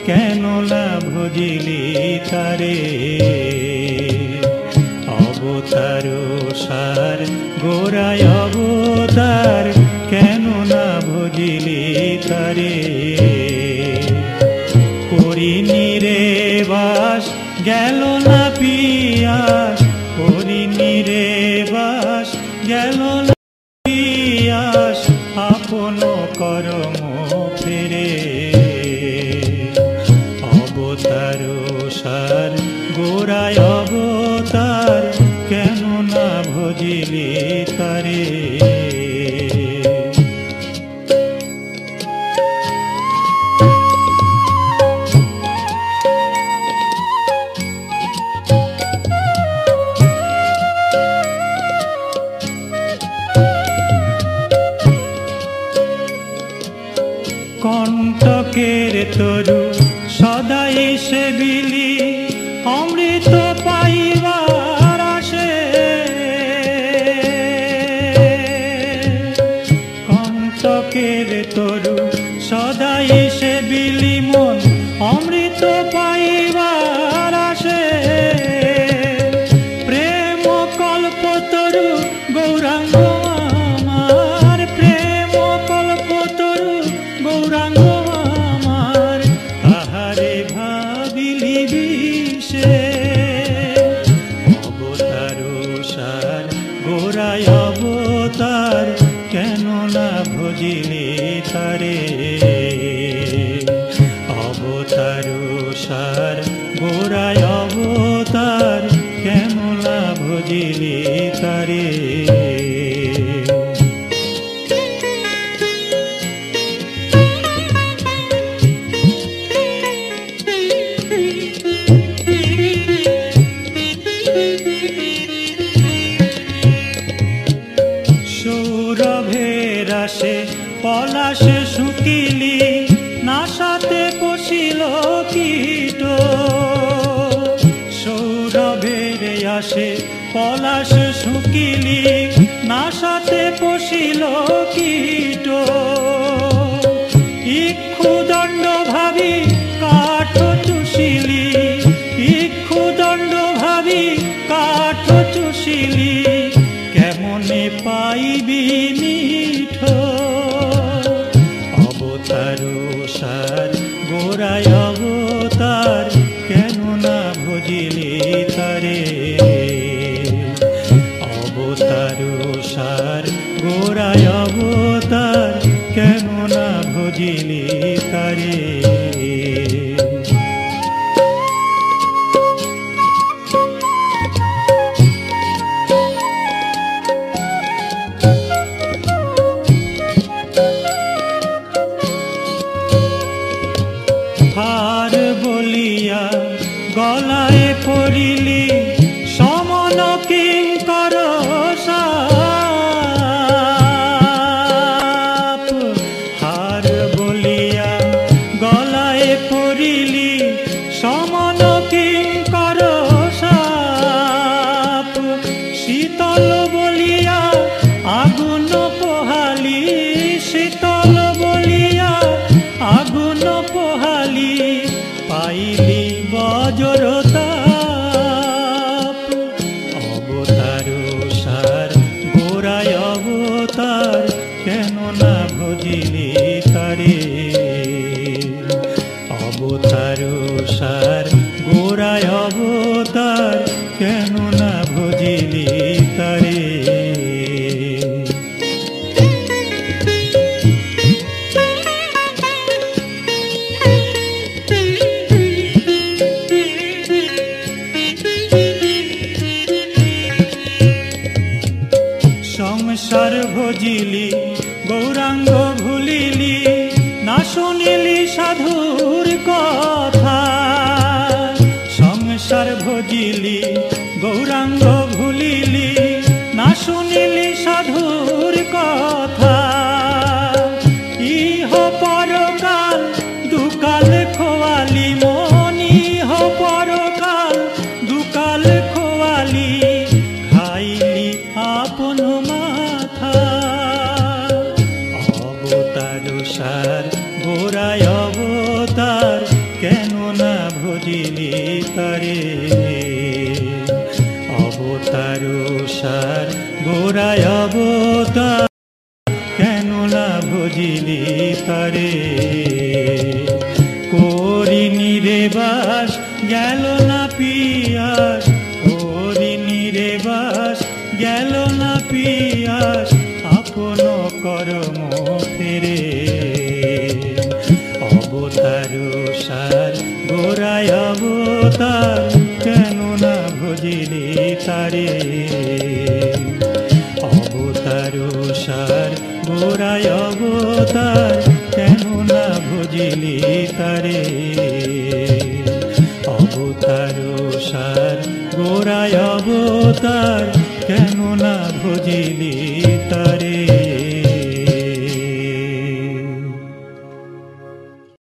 কেন না ভজিলি তারে। অবতার সার গোড়ায় অবতার, কেন না ভজিলি তারে। করিনি রে বাস গেল না পিয়াস, করিনি রে বাস গেল না পিয়াস, আপন করম ফেরে। অবতার সার গোড়ায় অবতার, কেন না ভজিলি তারে। কণ্টকের তরু সদাই সে বিলি, অমৃত পাইবার আসে। কণ্টকের তরু সদাই সে বিলি, মন অমৃত পাইবার আসে। প্রেম কল্পতরু গৌরাঙ্গ আমার, প্রেম কল্পতরু গৌরাঙ্গ আমার, তাহারে ভাবিলি বিষে। অবতার সার গোড়ায় অবতার, কেন না ভজিলি তারে। অবতার সার গোড়ায় অবতার, কেন না ভজিলি তারে। সৌরভের আসে পলাশে শুকিলি, নাসাতে পশিল কীট। সৌরভের আসে পলাশ শুকিলি, নাসাতে পশিল কীট। ইক্ষুদণ্ড ভাবি কাঠ চুষিলি, ইক্ষুদণ্ড ভাবি কাঠ চুষিলি, কেমনে পাইবি মিঠ। অবতার সার গোড়ায় অবতার, কেন না ভজিলি তারে। অবতার সার গোড়ায় অবতার, কেন না ভজিলি তারে। হার বলিয়া গলায় পড়িলি, সমন কিঙ্কর সাপ। হার বলিয়া গলায় পড়িলি, সমন কিঙ্কর সাপ। শীতল বলিয়া আগুন পোহালি, শীতল বলিয়া আগুন পোহালি, পাইলি বজ্রতাপ। অবতার সার গোড়ায় অবতার, কেন না ভজিলি তারে। অবতার সার গোড়ায় অবতার, কেন না ভজিলি তারে। সংসার ভজিলি গৌরাঙ্গ ভুলিলি, না শুনিলি সাধুর কথা। সংসার ভজিলি গৌরাঙ্গ কেন না ভজিলি তারে অবতার সার গোড়ায় অবতার কেন না ভজিলি তারে করিনি রে বাস গেল না পিয়াস করিনি রে বাস গেল না পিয়াস আপন কর্ম ফেরে অবতার সার গোড়ায় অবতার কেন না ভজিলি তারে অবতার সার গোড়ায় অবতার কেন না ভজিলি তারে অবতার সার গোড়ায় অবতার কেন না ভজিলি